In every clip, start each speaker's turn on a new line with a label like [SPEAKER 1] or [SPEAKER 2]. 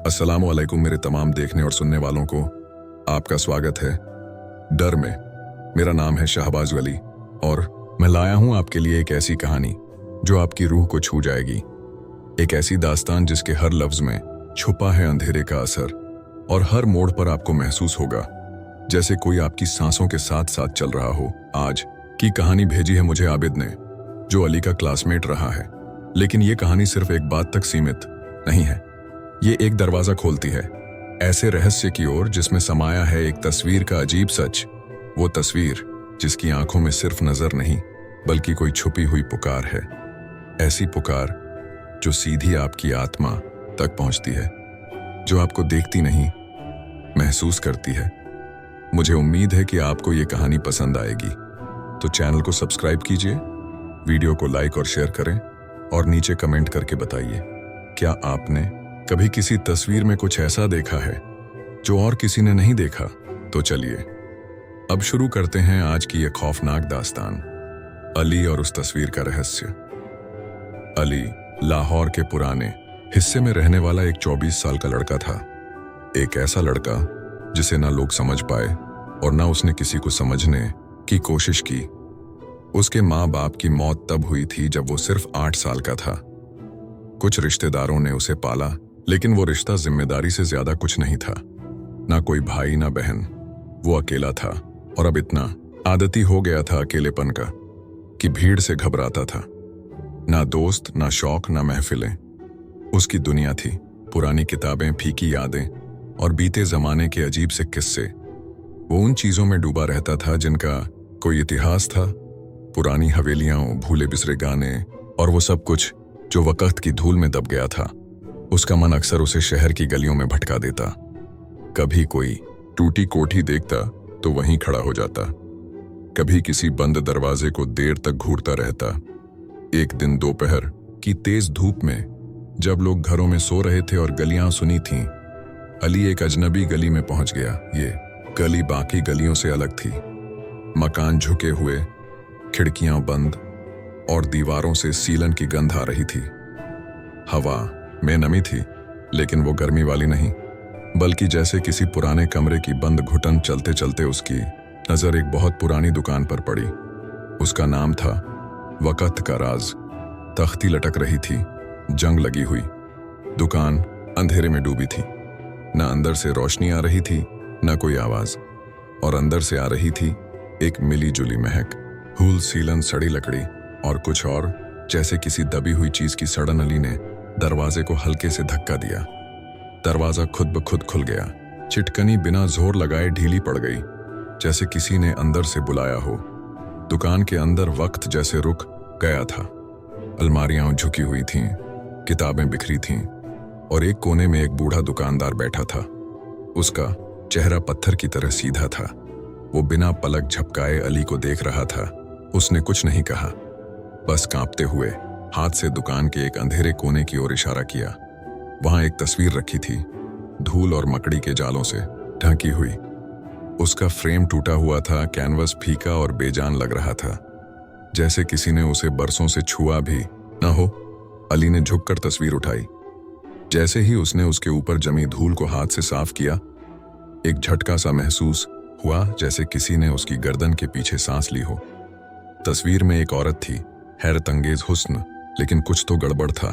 [SPEAKER 1] अस्सलामु अलैकुम मेरे तमाम देखने और सुनने वालों को आपका स्वागत है डर में। मेरा नाम है शहबाज वली और मैं लाया हूं आपके लिए एक ऐसी कहानी जो आपकी रूह को छू जाएगी। एक ऐसी दास्तान जिसके हर लफ्ज में छुपा है अंधेरे का असर और हर मोड़ पर आपको महसूस होगा जैसे कोई आपकी सांसों के साथ साथ चल रहा हो। आज की कहानी भेजी है मुझे आबिद ने, जो अली का क्लासमेट रहा है। लेकिन ये कहानी सिर्फ एक बात तक सीमित नहीं है, ये एक दरवाजा खोलती है ऐसे रहस्य की ओर जिसमें समाया है एक तस्वीर का अजीब सच। वो तस्वीर जिसकी आंखों में सिर्फ नजर नहीं बल्कि कोई छुपी हुई पुकार है, ऐसी पुकार जो सीधी आपकी आत्मा तक पहुंचती है, जो आपको देखती नहीं महसूस करती है। मुझे उम्मीद है कि आपको ये कहानी पसंद आएगी, तो चैनल को सब्सक्राइब कीजिए, वीडियो को लाइक और शेयर करें और नीचे कमेंट करके बताइए क्या आपने कभी किसी तस्वीर में कुछ ऐसा देखा है जो और किसी ने नहीं देखा। तो चलिए अब शुरू करते हैं आज की ये खौफनाक दास्तान, अली और उस तस्वीर का रहस्य। अली लाहौर के पुराने हिस्से में रहने वाला एक 24 साल का लड़का था। एक ऐसा लड़का जिसे ना लोग समझ पाए और ना उसने किसी को समझने की कोशिश की। उसके माँ बाप की मौत तब हुई थी जब वो सिर्फ 8 साल का था। कुछ रिश्तेदारों ने उसे पाला, लेकिन वो रिश्ता जिम्मेदारी से ज्यादा कुछ नहीं था। ना कोई भाई ना बहन, वो अकेला था और अब इतना आदती हो गया था अकेलेपन का कि भीड़ से घबराता था। ना दोस्त, ना शौक, ना महफिलें। उसकी दुनिया थी पुरानी किताबें, फीकी यादें और बीते जमाने के अजीब से किस्से। वो उन चीजों में डूबा रहता था जिनका कोई इतिहास था, पुरानी हवेलियां, भूले बिसरे गाने और वो सब कुछ जो वक्त की धूल में दब गया था। उसका मन अक्सर उसे शहर की गलियों में भटका देता। कभी कोई टूटी कोठी देखता तो वहीं खड़ा हो जाता, कभी किसी बंद दरवाजे को देर तक घूरता रहता। एक दिन दोपहर की तेज धूप में जब लोग घरों में सो रहे थे और गलियां सुनी थीं, अली एक अजनबी गली में पहुंच गया। ये गली बाकी गलियों से अलग थी। मकान झुके हुए, खिड़कियां बंद और दीवारों से सीलन की गंध आ रही थी। हवा में नमी थी, लेकिन वो गर्मी वाली नहीं, बल्कि जैसे किसी पुराने कमरे की बंद घुटन चलते चलते उसकी नजर एक बहुत पुरानी दुकान पर पड़ी। उसका नाम था वक्त का राज। तख्ती लटक रही थी, जंग लगी हुई। दुकान अंधेरे में डूबी थी। न अंदर से रोशनी आ रही थी न कोई आवाज, और अंदर से आ रही थी एक मिली जुली महक। हूल, सीलन, सड़ी लकड़ी और कुछ और, जैसे किसी दबी हुई चीज की सड़न। अली ने दरवाजे को हल्के से धक्का दिया। दरवाजा खुद ब खुद खुल गया। चिटकनी बिना जोर लगाए ढीली पड़ गई, जैसे किसी ने अंदर से बुलाया हो। दुकान के अंदर वक्त जैसे रुक गया था। अलमारियां झुकी हुई थीं, किताबें बिखरी थीं और एक कोने में एक बूढ़ा दुकानदार बैठा था। उसका चेहरा पत्थर की तरह सीधा था। वो बिना पलक झपकाए अली को देख रहा था। उसने कुछ नहीं कहा, बस कांपते हुए हाथ से दुकान के एक अंधेरे कोने की ओर इशारा किया। वहां एक तस्वीर रखी थी, धूल और मकड़ी के जालों से ढकी हुई। उसका फ्रेम टूटा हुआ था, कैनवस फीका और बेजान लग रहा था, जैसे किसी ने उसे बरसों से छुआ भी न हो। अली ने झुककर तस्वीर उठाई। जैसे ही उसने उसके ऊपर जमी धूल को हाथ से साफ किया, एक झटका सा महसूस हुआ, जैसे किसी ने उसकी गर्दन के पीछे सांस ली हो। तस्वीर में एक औरत थी, हैरत अंगेज हुस्न, लेकिन कुछ तो गड़बड़ था।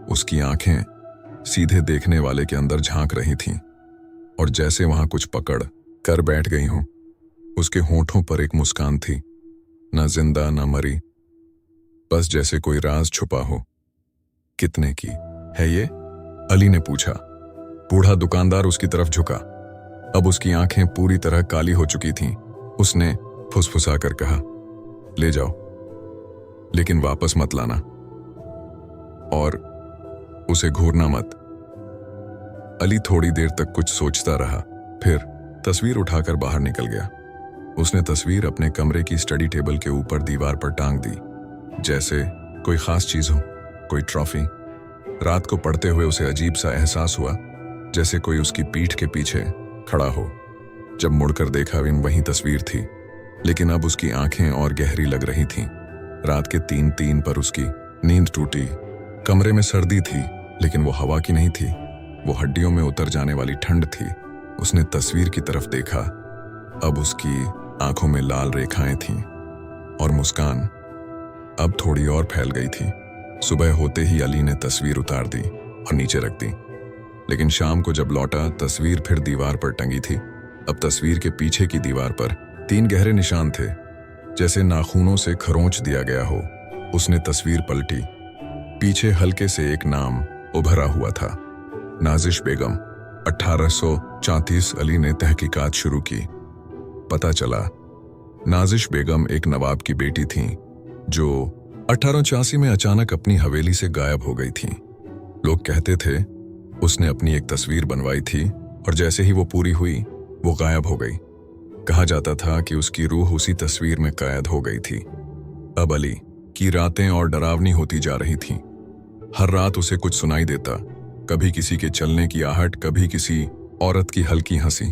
[SPEAKER 1] उसकी आंखें सीधे देखने वाले के अंदर झांक रही थीं और जैसे वहां कुछ पकड़ कर बैठ गई हों। उसके होठों पर एक मुस्कान थी, ना जिंदा ना मरी, बस जैसे कोई राज छुपा हो। कितने की है ये? अली ने पूछा। बूढ़ा दुकानदार उसकी तरफ झुका। अब उसकी आंखें पूरी तरह काली हो चुकी थीं। उसने फुसफुसा कर कहा, ले जाओ, लेकिन वापस मत लाना और उसे घूरना मत। अली थोड़ी देर तक कुछ सोचता रहा, फिर तस्वीर उठाकर बाहर निकल गया। उसने तस्वीर अपने कमरे की स्टडी टेबल के ऊपर दीवार पर टांग दी, जैसे कोई खास चीज हो, कोई ट्रॉफी। रात को पढ़ते हुए उसे अजीब सा एहसास हुआ, जैसे कोई उसकी पीठ के पीछे खड़ा हो। जब मुड़कर देखा, वही तस्वीर थी, लेकिन अब उसकी आंखें और गहरी लग रही थीं। रात के 3 पर उसकी नींद टूटी। कमरे में सर्दी थी, लेकिन वो हवा की नहीं थी, वो हड्डियों में उतर जाने वाली ठंड थी। उसने तस्वीर की तरफ देखा। अब उसकी आंखों में लाल रेखाएं थीं और मुस्कान अब थोड़ी और फैल गई थी। सुबह होते ही अली ने तस्वीर उतार दी और नीचे रख दी, लेकिन शाम को जब लौटा तस्वीर फिर दीवार पर टंगी थी। अब तस्वीर के पीछे की दीवार पर 3 गहरे निशान थे, जैसे नाखूनों से खरोंच दिया गया हो। उसने तस्वीर पलटी। पीछे हल्के से एक नाम उभरा हुआ था, नाजिश बेगम। 1834। अली ने तहकीकात शुरू की। पता चला नाजिश बेगम एक नवाब की बेटी थीं, जो 1886 में अचानक अपनी हवेली से गायब हो गई थीं। लोग कहते थे उसने अपनी एक तस्वीर बनवाई थी और जैसे ही वो पूरी हुई वो गायब हो गई। कहा जाता था कि उसकी रूह उसी तस्वीर में कैद हो गई थी। अब अली की रातें और डरावनी होती जा रही थीं। हर रात उसे कुछ सुनाई देता, कभी किसी के चलने की आहट, कभी किसी औरत की हल्की हंसी।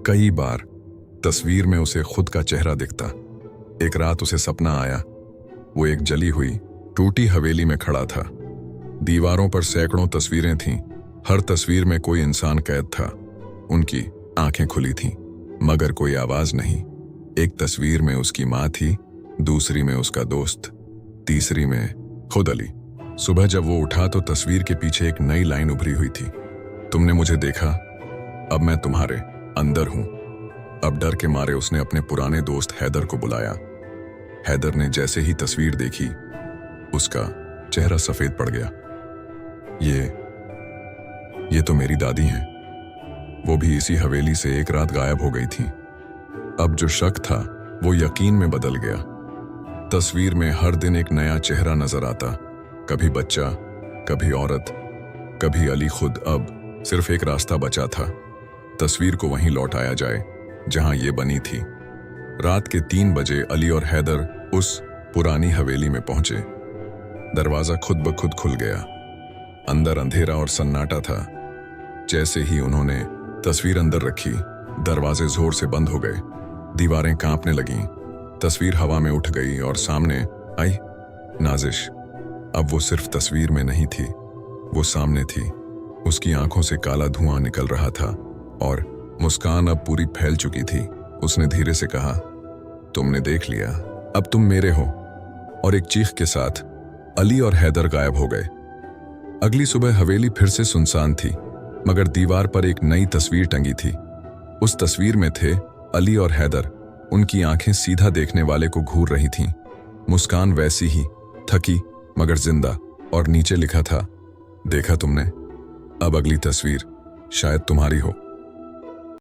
[SPEAKER 1] कई बार तस्वीर में उसे खुद का चेहरा दिखता। एक रात उसे सपना आया, वो एक जली हुई टूटी हवेली में खड़ा था। दीवारों पर सैकड़ों तस्वीरें थीं, हर तस्वीर में कोई इंसान कैद था। उनकी आंखें खुली थीं, मगर कोई आवाज नहीं। एक तस्वीर में उसकी माँ थी, दूसरी में उसका दोस्त, तीसरी में खुद अली। सुबह जब वो उठा तो तस्वीर के पीछे एक नई लाइन उभरी हुई थी, तुमने मुझे देखा, अब मैं तुम्हारे अंदर हूं। अब डर के मारे उसने अपने पुराने दोस्त हैदर को बुलाया। हैदर ने जैसे ही तस्वीर देखी, उसका चेहरा सफेद पड़ गया। ये तो मेरी दादी हैं, वो भी इसी हवेली से एक रात गायब हो गई थी। अब जो शक था वो यकीन में बदल गया। तस्वीर में हर दिन एक नया चेहरा नजर आता, कभी बच्चा, कभी औरत, कभी अली खुद। अब सिर्फ एक रास्ता बचा था, तस्वीर को वहीं लौटाया जाए जहां ये बनी थी। रात के 3 बजे अली और हैदर उस पुरानी हवेली में पहुंचे। दरवाजा खुद ब खुद खुल गया। अंदर अंधेरा और सन्नाटा था। जैसे ही उन्होंने तस्वीर अंदर रखी, दरवाजे जोर से बंद हो गए, दीवारें कांपने लगीं, तस्वीर हवा में उठ गई और सामने आई नाजिश। अब वो सिर्फ तस्वीर में नहीं थी, वो सामने थी। उसकी आंखों से काला धुआं निकल रहा था और मुस्कान अब पूरी फैल चुकी थी। उसने धीरे से कहा, तुमने देख लिया, अब तुम मेरे हो। और एक चीख के साथ अली और हैदर गायब हो गए। अगली सुबह हवेली फिर से सुनसान थी, मगर दीवार पर एक नई तस्वीर टंगी थी। उस तस्वीर में थे अली और हैदर। उनकी आंखें सीधा देखने वाले को घूर रही थीं। मुस्कान वैसी ही, थकी मगर जिंदा। और नीचे लिखा था, देखा तुमने, अब अगली तस्वीर शायद तुम्हारी हो।